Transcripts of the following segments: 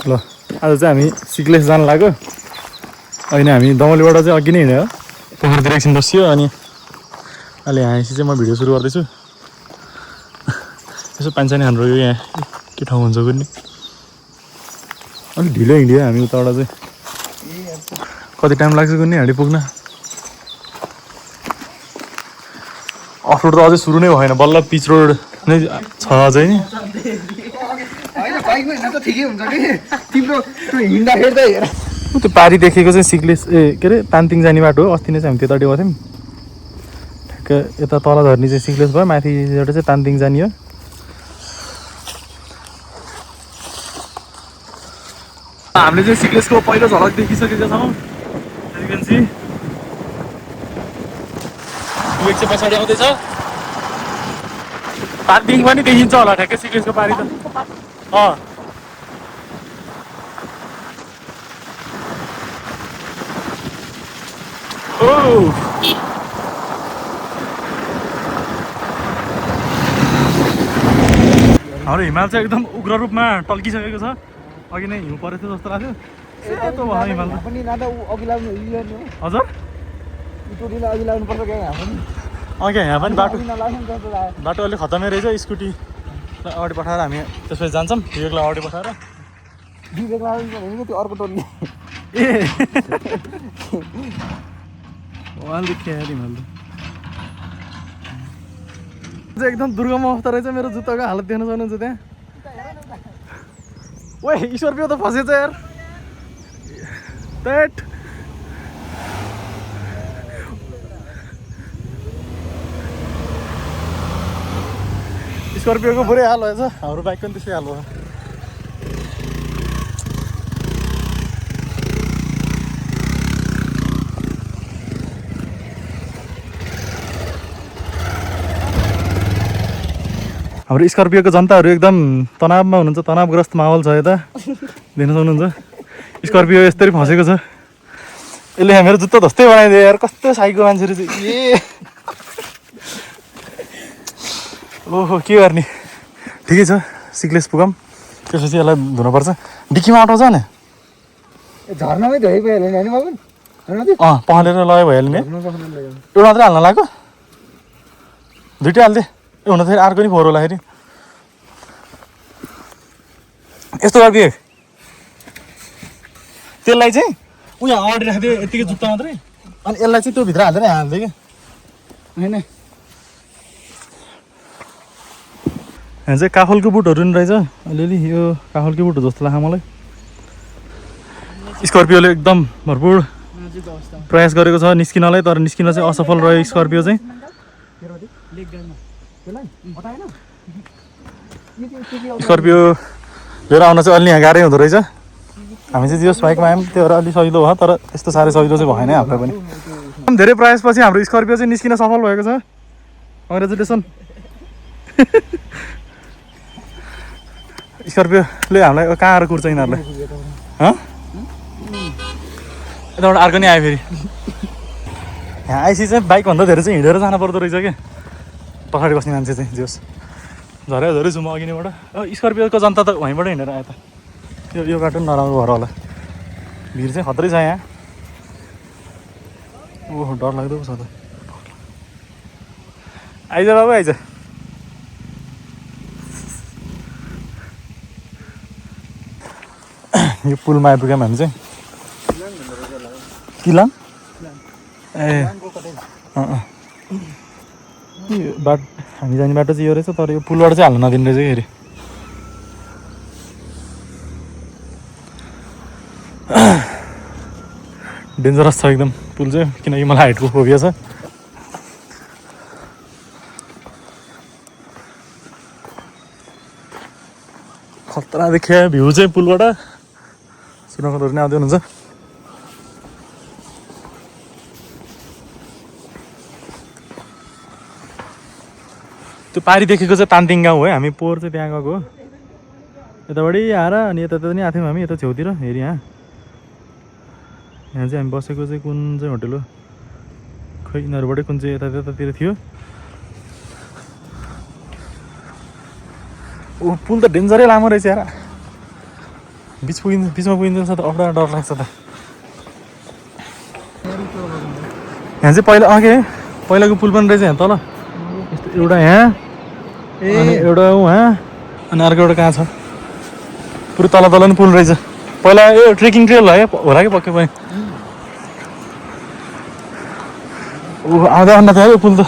ल आज चाहिँ हामी सिक्लेस जान लाग्यो अहिले हामी दमलीबाट चाहिँ अघि नै हिँड्यो पोखरीतिर एकछिन बसियो अनि अहिले आएपछि चाहिँ म भिडियो सुरु गर्दैछु यसो पानी हाम्रो यो यहाँ के ठाउँ हुन्छ कुन्नी अलिक ढिलो हिँड्यो हामी उताबाट चाहिँ कति टाइम लाग्छ कुन्नी हाँडी पुग्न अफ रोड त अझै सुरु नै भएन बल्ल पिच रोड नै छ अझै नि त्यो पारी देखेको चाहिँ सिक्लेस के अरे तानतिङ जाने बाटो हो अस्ति नै चाहिँ हामी त्यतापट्टि गएको थियौँ ठ्याक्क यता तल झर्ने चाहिँ सिक्लेस भयो माथिबाट चाहिँ तानतिङ जाने हो हामीले चाहिँ सिक्लेसको पहिलो झलक देखिसकेका छौँ चाहिँ पछाडि आउँदैछ तानतिङ पनि देखिन्छ होला ठ्याक्कै सिक्लेसको पारी त हाम्रो हिमाल चाहिँ एकदम उग्र रूपमा टल्किसकेको छ अघि नै हिउँ परेको थियो जस्तो लाग्थ्यो सेतो भयो हिमाल हजुर क्या यहाँ पनि बाटो अलिक खतमै रहेछ स्कुटी अगाडि पठाएर हामी त्यसपछि जान्छौँ विवेकलाई अगाडि पठाएर ए हिमाल एकदम दुर्गम अवस्था रहेछ मेरो जुत्ताको हालत देख्न सक्नुहुन्छ त्यहाँ ओए स्कर्पियो त फसेछ यार त्यट स्कर्पियोको पुरै हाल भएछ हाम्रो बाइक पनि त्यस्तै हाल भयो हाम्रो स्कर्पियोको जनताहरू एकदम तनावमा हुनुहुन्छ तनावग्रस्त माहौल छ यता देख्न सक्नुहुन्छ स्कर्पियो यसरी फसेको छ यसले यहाँ मेरो जुत्ता धस्तै बनाइदियो यार कस्तो साइको मान्छेहरू चाहिँ ए ओहो के गर्ने ठिकै छ सिक्लेस पुगौँ त्यसपछि यसलाई धुनुपर्छ डिक्कीमा अटाउँछ नि झर्नामै धोइ भइहाल्यो नि बाबु पहलेर लग्यो भइहाल्यो नि एउटा मात्रै हाल्न लाग्यो दुइटै हाल्दे हुन त फेरि अर्को नि फोहोर होला फेरि यस्तो गरिदिए त्यसलाई चाहिँ यहाँ अगाडि राखिदियो यत्तिकै जुत्ता मात्रै अनि यसलाई चाहिँ त्यो भित्र हाल्दै नै हाल्थ्यो क्या होइन यहाँ चाहिँ काफलको बुटहरू नि रहेछ अलिअलि यो काफलको बुट जस्तो लाग्छ मलाई स्कर्पियोले एकदम भरपुर प्रयास गरेको छ निस्किनलाई तर निस्किन चाहिँ असफल रह्यो स्कर्पियो चाहिँ स्कर्पियो लिएर आउन चाहिँ अलि यहाँ गाह्रै हुँदो रहेछ हामी चाहिँ जियोस् बाइकमा आयौँ त्यो भएर अलिक सजिलो भयो तर यस्तो साह्रै सजिलो चाहिँ भएन हामीलाई पनि धेरै प्रयासपछि हाम्रो स्कर्पियो चाहिँ निस्किन सफल भएको छ कङ्ग्रेचुलेसन स्कर्पियोले हामीलाई कहाँ आएर कुर्छ यिनीहरूलाई यताबाट अर्को नि आयो फेरि यहाँ आइसी चाहिँ बाइकभन्दा धेरै चाहिँ हिँडेर जानु पर्दो रहेछ क्या पछाडि बस्ने मान्छे चाहिँ जोस् झरै छु म अघि नैबाट स्कर्पियोको जनता त वहीँबाट हिँडेर आयो त यो बाटो पनि नराम्रो भएर होला भिड चाहिँ खत्रै छ यहाँ ओहो डर लाग्दो छ त आइज बाबु आइज यो पुलमा आइपुग्यौँ हामी चाहिँ किलाङ ए बाटो हामी जाने बाटो चाहिँ यो रहेछ तर यो पुलबाट चाहिँ हाल्नु नदिने रहेछ फेरि डेन्जरस छ एकदम पुल चाहिँ किनकि मलाई हाइटको फोबिया छ खतरा देखियो भ्यू चाहिँ पुलबाट सुनकलहरू नै आउँदै हुनुहुन्छ त्यो पारी देखेको चाहिँ तानतिङ गाउँ हो है हामी पोहोर चाहिँ त्यहाँ गएको हो यताबाटै आएर अनि यता पनि आएको थियौँ हामी यता छेउतिर हेरी यहाँ चाहिँ हामी बसेको चाहिँ कुन चाहिँ होटल हो खै यिनीहरूबाटै कुन चाहिँ यतातिर थियो ओ पुल त डेन्जरै लामो रहेछ यार बिचमा पुगिन्छ त अप्ठ्यारो डर लाग्छ त। यहाँ चाहिँ पहिला पहिलाको पुल पनि रहेछ यहाँ तल यस्तो एउटा यहाँ अनि एउटा उहाँ अनि अर्को एउटा कहाँ छ पुरै तल नि पुल रहेछ। पहिला यो ट्रेकिङ ट्रेल होला कि पक्कै पनि। आउँदा अन्डा थियो यो पुल त।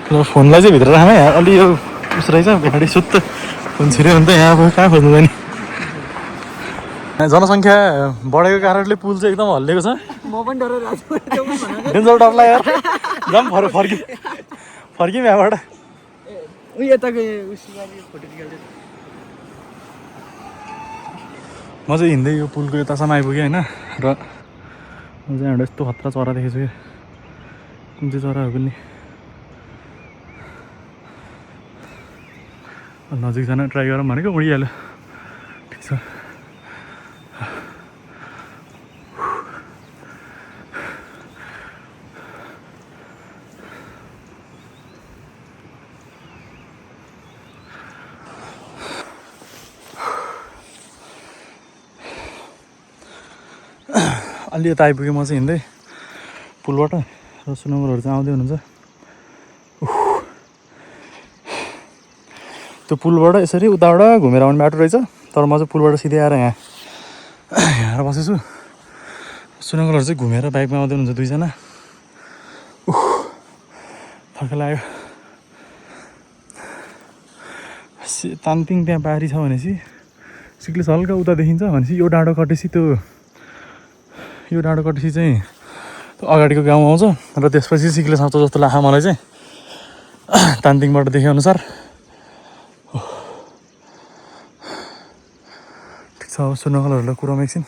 ल फोनलाई चाहिँ भित्र राख्नु यहाँ अलि यो उस रहेछ भेडी सुत्त फोन छिर्यो भने त यहाँ अब कहाँ खोज्नु नि। जनसङ्ख्या बढेको कारणले पुल चाहिँ एकदम हल्लिएको छ। म पनि डराइरहेको छु। डेन्जर डर लाग्यो जाम फर्क्यौँ यहाँबाट। यताको फोटो निकाल्दै म चाहिँ हिँड्दै यो पुलको यतासम्म आइपुगेँ होइन। र म चाहिँ एउटा यस्तो खतरा चरा देखेको छु कि कुन चाहिँ चरा हो पनि नजिक जान ट्राई गरौँ भनेको उडिहाल्यो। ठिक छ अलि यता आइपुगेँ म चाहिँ हिँड्दै पुलबाट र सुनङ्गलहरू चाहिँ आउँदै हुनुहुन्छ। त्यो पुलबाट यसरी उताबाट घुमेर आउने बाटो रहेछ तर म चाहिँ पुलबाट सिधै आएर यहाँ बसेको छु। सुनङ्गलहरू चाहिँ घुमेर बाइकमा आउँदै हुनुहुन्छ दुईजना। थर्का लाग्यो। तानपिङ त्यहाँ बारी छ भनेपछि सिक्लेस हल्का उता देखिन्छ भनेपछि यो डाँडो कटेपछि चाहिँ त्यो अगाडिको गाउँ आउँछ र त्यसपछि सिक्लेस आउँछ जस्तो लाग्छ मलाई चाहिँ तानपिङबाट देखेअनुसार। ठिक छ अब सुनङ्गलहरूलाई कुरामा एकछिन।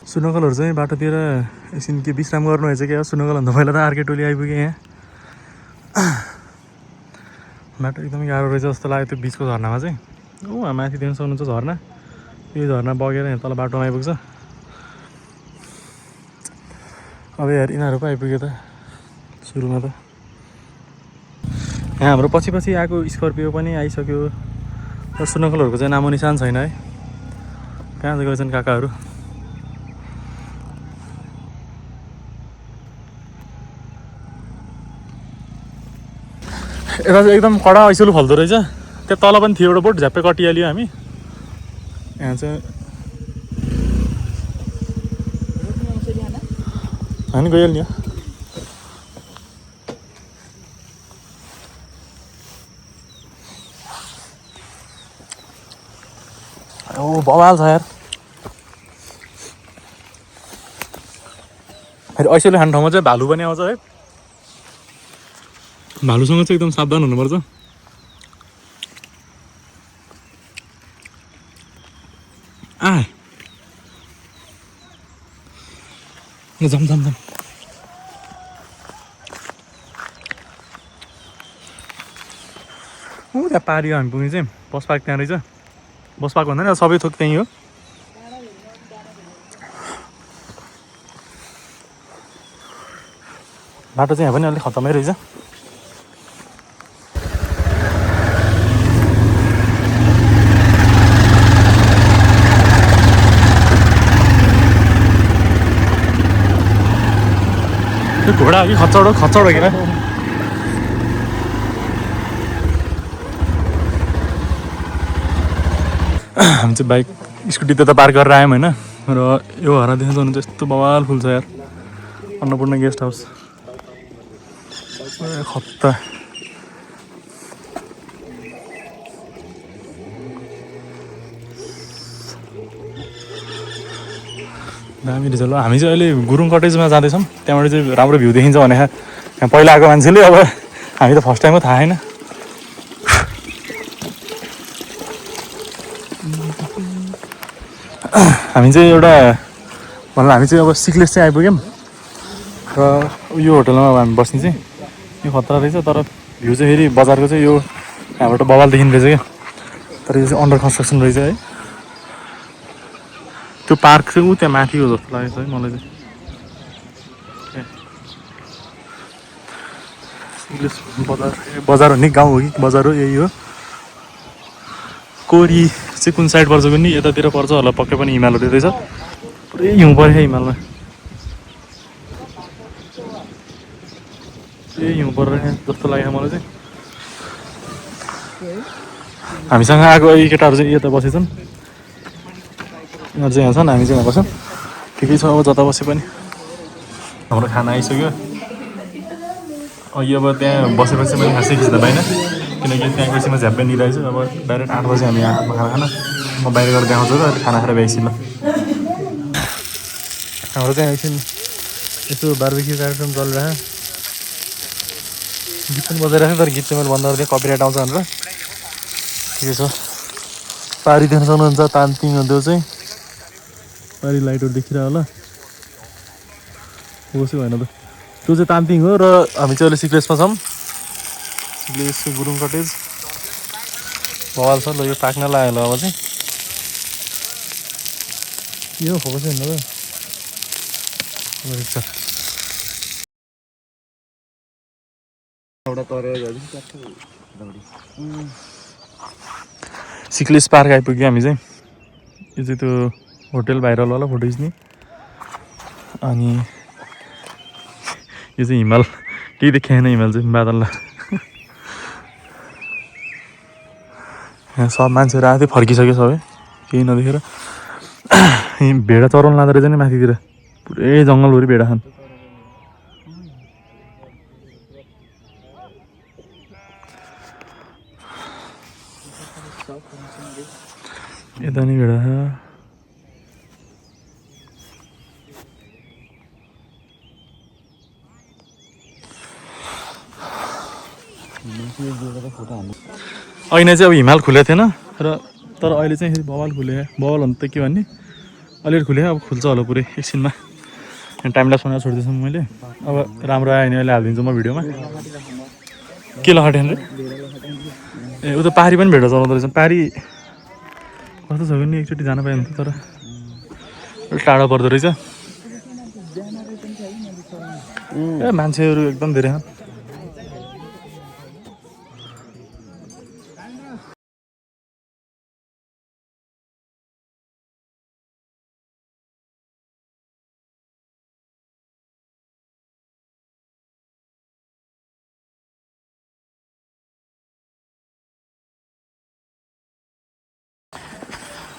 सुनङ्गलहरू चाहिँ बाटोतिर एकछिन के विश्राम गर्नुभएछ क्या सुनङ्गल भन्दा पहिला त अर्कै टोली आइपुग्यो यहाँ। बाटो एकदमै गाह्रो रहेछ जस्तो लाग्यो त्यो बिचको झर्नामा चाहिँ। माथि देख्न सक्नुहुन्छ झर्ना यो झर्ना बगेर यहाँ तल बाटोमा आइपुग्छ। अब यार यिनीहरू पो आइपुग्यो त सुरुमा त। यहाँ हाम्रो पछि आएको स्कर्पियो पनि आइसक्यो र सुनङ्गलहरूको चाहिँ नामो निशान छैन है। कहाँ चाहिँ गएछन् काकाहरू। यता चाहिँ एकदम कडा ऐसुलो फल्दो रहेछ। त्यहाँ तल पनि थियो एउटा बोट झ्याप्पै कटिहाल्यो हामी। यहाँ चाहिँ हामी गइहाल्ने हो। बवाल छ यार। फेरि ऐसोले खाने ठाउँमा चाहिँ भालु पनि आउँछ है। भालुसँग चाहिँ एकदम सावधान हुनुपर्छ। जम त्यहाँ पारियो हामी पुग्ने चाहिँ बस पार्क त्यहाँ रहेछ। बस पार्क भन्दा नि सबै थोक त्यहीँ हो। बाटो चाहिँ यहाँ पनि अलिक खतमै रहेछ। त्यो घोडा अघि खच्चड हो क्या। हामी चाहिँ बाइक स्कुटी त्यता पार्क गरेर आयौँ होइन। र यो हरा देख्न सक्नुहुन्छ यस्तो बवाल फुल छ यार। अन्नपूर्ण गेस्ट हाउस खत्ता। दामी रहेछ। ल हामी चाहिँ अहिले गुरुङ कटेजमा जाँदैछौँ। त्यहाँबाट चाहिँ राम्रो भ्यू देखिन्छ भने यहाँ पहिला आएको मान्छेले अब हामी त फर्स्ट टाइम हो थाहा छैन। हामी चाहिँ एउटा हामी चाहिँ अब सिक्लेस चाहिँ आइपुग्यौँ र यो होटलमा अब हामी बस्ने चाहिँ यो खतरा रहेछ। तर भ्यू चाहिँ फेरि बजारको चाहिँ यो यहाँबाट बवाल देखिँदो रहेछ क्या। तर यो चाहिँ अन्डर कन्स्ट्रक्सन रहेछ है। त्यो पार्क चाहिँ त्यहाँ माथि हो जस्तो लागेको छ है मलाई चाहिँ। सिक्लेस बजार हो नि गाउँ हो कि बजार हो यही हो कोरी चाहिँ कुन साइड पर्छ कुनि यतातिर पर्छ होला पक्कै पनि हिमालहरू रहेछ पुरै हिउँ पऱ्यो हिमालमा पुरै हिउँ परेर जस्तो लाग्यो मलाई चाहिँ हामीसँग आएको यी केटाहरू चाहिँ यता बसेछन् यिनीहरू चाहिँ यहाँ छन् हामी चाहिँ यहाँ बस्छौँ ठिकै छ अब जता बसे पनि हाम्रो खाना आइसक्यो अघि अब त्यहाँ बसेपछि मैले खासै खिच्न पाइनँ किनकि त्यहाँ गएपछि म झ्याप्पै निरहेछु अब डाइरेक्ट 8 बजी हामी यहाँ खाना खान म बाहिर गएर देखाउँछु र खाना खाएर भ्याइसिन हाम्रो चाहिँ एकछिन यसो बार्बिक्यू कार्यक्रम चलिरहेको गीत पनि बजाइरहेको तर गीत चाहिँ मैले बन्द गरिदिएँ कपिराइट आउँछ भनेर ठिकै छ पारी देख्न सक्नुहुन्छ तानतिङ त्यो चाहिँ पारी लाइटहरू देखिरह होला होस् भएन त त्यो चाहिँ तानतिङ हो र हामी चाहिँ अहिले सिक्लेसमा छौँ सिक्लेस गुरुङ कटेज बवाल छ ल यो पाक्न लाग्यो अब चाहिँ के हो फोकस हेर्नु त ठिक छ सिक्लेस पार्क आइपुग्यो हामी चाहिँ यो चाहिँ त्यो होटेल भाइरलवाला फोटो खिच्ने अनि यो चाहिँ हिमाल केही देखाएन हिमाल चाहिँ बादल यहाँ सब मान्छेहरू आएको थियो फर्किसक्यो सबै केही नदेखेर भेडा चराउनु लाँदो रहेछ नि माथितिर पुरै जङ्गलभरि भेडा खान् यता नि भेडा छ अहिले चाहिँ अब हिमाल खुलेको थिएन र तर अहिले चाहिँ फेरि बवाल खुले बवाल भन्नु त के भन्ने अलिअलि खुले अब खुल्छ होला पुरै एकछिनमा टाइम ल्याप्स बनाएर छोडिदिएछु मैले अब राम्रो आयो भने अहिले हालिदिन्छु म भिडियोमा के लखटेन रे ए उता पारी पनि भेडा चलाउँदो रहेछ पारी कस्तो छ भने एकचोटि जान पायो भने त तर अलिक टाढो पर्दो रहेछ ए मान्छेहरू एकदम धेरै छन्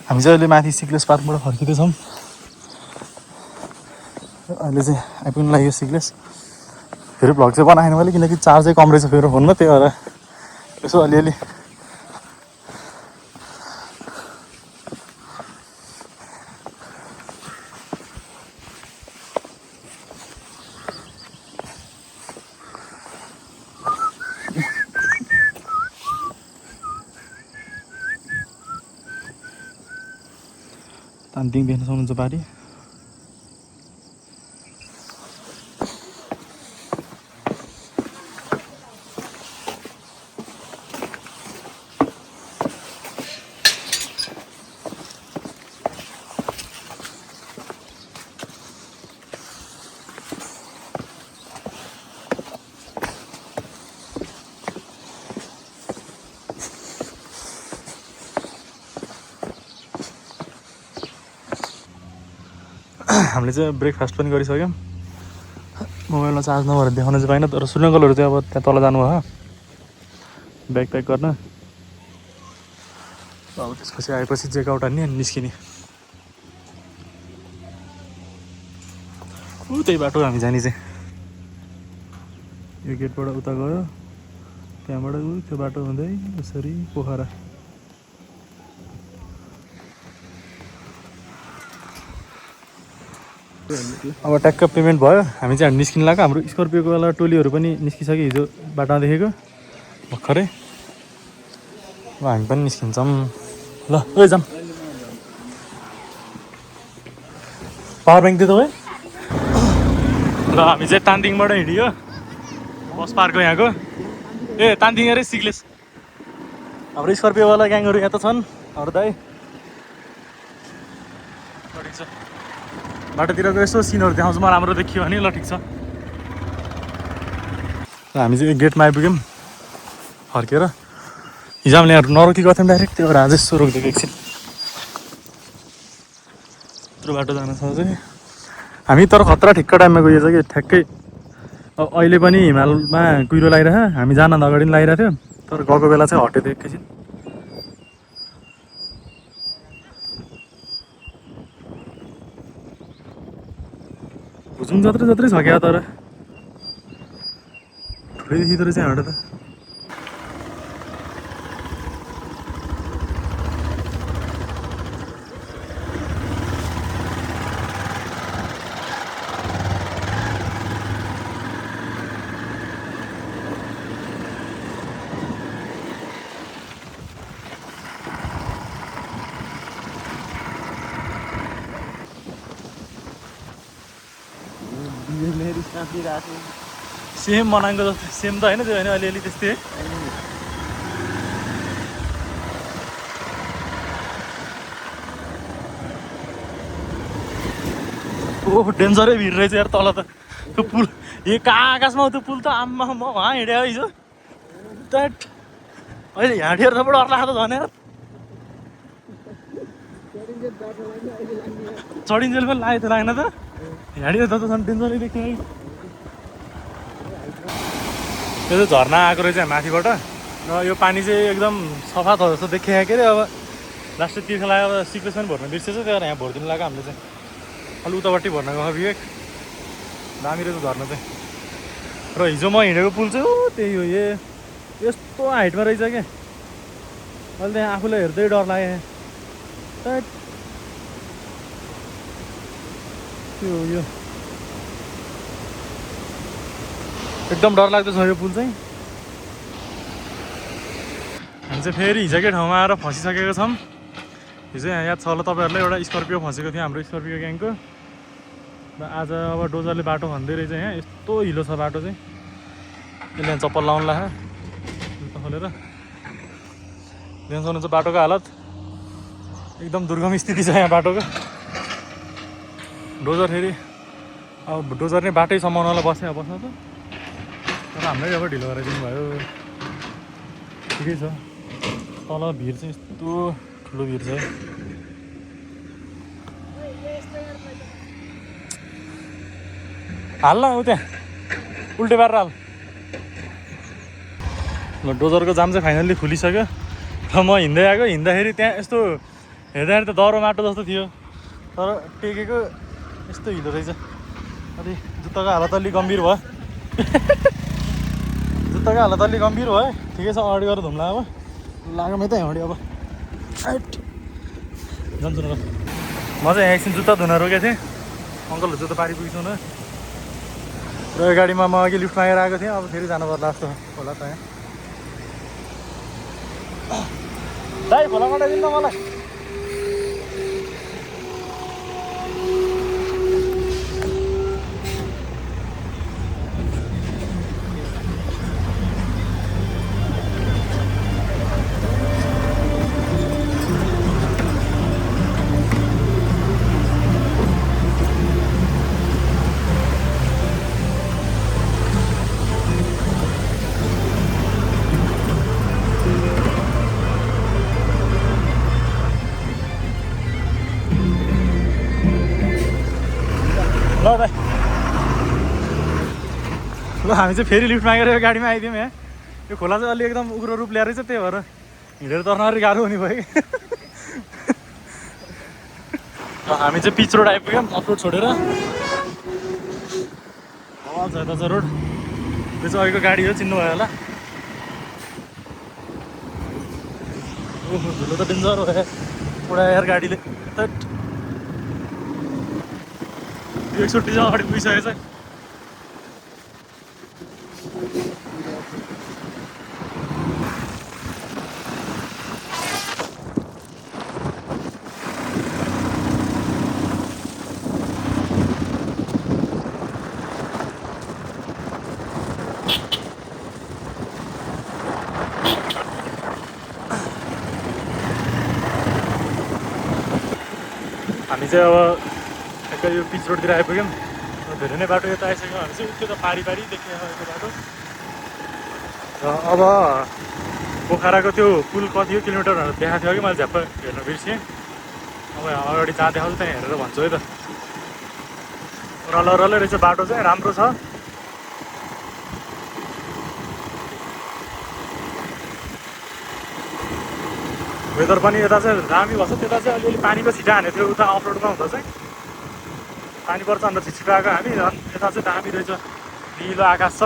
हामी चाहिँ अहिले माथि सिक्लेस पार्कबाट फर्किँदैछौँ अहिले चाहिँ आइपुग्नु लाग्यो सिक्लेस फेरि भ्लग चाहिँ बनाएन मैले किनकि चार्जै कम रहेछ फेरि फोनमा त्यही भएर यसो अलिअलि तानतिङ देख्न सक्नुहुन्छ पारी हामीले चाहिँ ब्रेकफास्ट पनि गरिसक्यौँ मोबाइलमा चार्ज नभएर देखाउन चाहिँ पाइनँ तर सुनङ्गलहरू चाहिँ अब त्यहाँ तल जानुभयो ब्याग प्याक गर्न अब त्यसपछि आएपछि चेकआउट हान्ने अनि निस्किने त्यही बाटो हामी जाने चाहिँ यो गेटबाट उता गयो त्यहाँबाट त्यो बाटो हुँदै यसरी पोखरा अब ट्याक्क पेमेन्ट भयो हामी चाहिँ निस्किन लाग्यो हाम्रो स्कर्पियोको वाला टोलीहरू पनि निस्किसक्यो हिजो बाटोमा देखेको भर्खरै अब हामी पनि निस्किन्छौँ ल ओ जाऊँ पावर ब्याङ्क दियो तपाईँ ल हामी चाहिँ तानतिङबाट हिँड्यो बस पार्क यहाँको ए तानतिङ अरे सिक्लेस हाम्रो स्कर्पियोवाला ग्याङहरू यहाँ त छन् अरू दाइ ठिक छ बाटोतिरको यसो सिनहरू देखाउँछु म राम्रो देखियो भने ल ठिक छ हामी चाहिँ गेटमा आइपुग्यौँ फर्केर। हिजो हामीले यहाँ नरोकी गएको थियौँ डाइरेक्ट, त्यो आज यसो रोकिदिएको एकछिन। यत्रो बाटो जान छ चाहिँ हामी, तर खतरा ठिक्क टाइममा गइएछ कि ठ्याक्कै। अब अहिले पनि हिमालमा कुहिरो लगाइरह, हामी जानुभन्दा अगाडि पनि लगाइरहेको थियो, तर गएको बेला चाहिँ हट्यो थियो एकैछिन। भुजुङ जत्रै जत्रै छ क्या, तर ठुलै देखिँदो रहेछ यहाँबाट त। सेम मनाङको जस्तो सेम त होइन, त्यो होइन अलिअलि त्यस्तै। ओह डेन्जरै भिड रहेछ यार तल त, त्यो पुल ए कहाँ आकाशमा हो त्यो पुल त। आम्मा म वहाँ हिँडेँ हिजो द्याट, अहिले यहाँ ठेर त बडो डर लाग्छ झन् यार। चढिन्जेल पनि लागेको थियो लाग्न त, हिँडेर त झन् डेन्जरै देख्थ्यो। त्यो चाहिँ झर्ना आएको रहेछ माथिबाट, र यो पानी चाहिँ एकदम सफा छ जस्तो देखियो के अरे। अब लास्ट तिर्खा लाग्यो, अब सिक्रेस पनि भर्न बिर्सेछ, त्यही भएर यहाँ भरिदिनु लाग्यो हामीले चाहिँ। अलि उतापट्टि भर्न गएको विवेक, दामी रहेछ झर्ना चाहिँ। र हिजो म हिँडेको पुल चाहिँ हो त्यही हो, यस्तो हाइटमा रहेछ क्या। अहिले त्यहाँ आफूलाई हेर्दै डर लाग्यो। त्यो यो एकदम डरलाग्दो छ यो पुल चाहिँ। हामी चाहिँ फेरि हिजोकै ठाउँमा आएर फसिसकेको छौँ। हिजो यहाँ याद छ होला तपाईँहरूलाई, एउटा स्कर्पियो फसेको थियो हाम्रो स्कर्पियो ग्याङको। र आज अब डोजरले बाटो खन्दै रहेछ। यहाँ यस्तो हिलो छ बाटो चाहिँ, यसले यहाँ चप्पल लाउनु लाग्यो जुत्ता खोलेर। ध्यान सक्नुहुन्छ बाटोको हालत एकदम दुर्गम स्थिति छ यहाँ बाटोको। डोजर फेरि अब डोजर नै बाटै समाउनलाई बस्छ त, तर हामीलाई अब ढिलो गराइदिनु भयो। ठिकै छ, तल भिड चाहिँ यस्तो ठुलो भिड छ। हाल्न ऊ त्यहाँ उल्टे पारेर हाल। ल डोजरको जाम चाहिँ फाइनल्ली खुलिसक्यो। र म हिँड्दै आएको, हिँड्दाखेरि त्यहाँ यस्तो हेर्दाखेरि त दह्रो माटो जस्तो थियो, तर टेकेको यस्तो हिँड्दो रहेछ। अलि जुत्ताको हालत अलि गम्भीर भयो। जुत्ताको हालत अलि गम्भीर भयो। ठिकै छ, अगाडि गएर धुम्ला अब लाग्यो त हिँड्यो अब जान्छु न। म चाहिँ यहाँ एकछिन जुत्ता धुन रोकेको थिएँ, अङ्कलहरू जुत्ता पारि पुगेको न। र यो गाडीमा म अघि लिफ्ट मागेर आएको थिएँ, अब फेरि जानु पर्ला जस्तो होला त। यहाँ दाइ खोला कटाइदिनु न मलाई। ल दाइ, ल हामी चाहिँ फेरि लिफ्ट मागेर यो गाडीमा आइदियौँ। यहाँ यो खोला चाहिँ अलि एकदम उग्रो रूप ल्याएर चाहिँ, त्यही भएर हिँडेर तर्नखेरि गाह्रो हुने भयो कि। हामी चाहिँ पिच रोड आइपुग्यौँ, अफ रोड छोडेर। आवाज छ यता चाहिँ रोड, त्यो चाहिँ अहिलेको गाडी हो, चिन्नुभयो होला। ओहो धुलो त डेन्जर हो यार, पुरा यार गाडीले। 160 चाहिँ अगाडि पुगिसकेको छ। हामी चाहिँ अब ठ्याक्कै यो पिच रोडतिर आइपुग्यौँ। धेरै नै बाटो यता आइसक्यौँ। हामी चाहिँ त्यो त पारी देखिएको बाटो अब पोखराको त्यो पुल कति हो किलोमिटरहरू देखाएको थियो कि मैले झ्याप्प हेर्न बिर्सेँ। अब अगाडि जहाँ देखाउँछ त्यहाँ हेरेर भन्छु है त। रल्लै रहेछ बाटो चाहिँ राम्रो छ। वेदर पनि यता चाहिँ दामी भएको छ। त्यता चाहिँ अलिअलि पानीको छिटा हानेको थियो उता अफरोडमा हुँदा चाहिँ पानी पर्छ अन्त छिटो आएको हामी। अनि यता चाहिँ दामी रहेछ, निलो आकाश छ।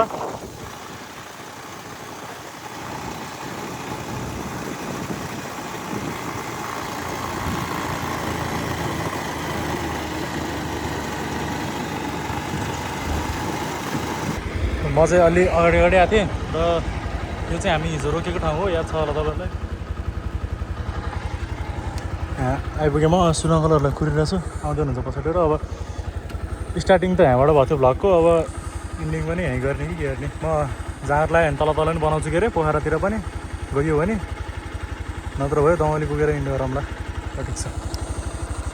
म चाहिँ अलि अगाडि आएको थिएँ र यो चाहिँ हामी हिजो रोकेको ठाउँ हो, याद छ होला तपाईँहरूलाई। यहाँ आइपुगेँ म सुनङ्गलहरूलाई कुरिरहेको छु, आउँदै हुनुहुन्छ पछाडि। र अब स्टार्टिङ त यहाँबाट भएको थियो भ्लगको, अब इन्डिङ पनि यहीँ गर्ने कि के गर्ने। म जहाँलाई होइन तल पनि बनाउँछु के अरे, पोखरातिर पनि गयो भने, नत्र भयो दमली पुगेर इन्डिया गरौँला। ठिक छ।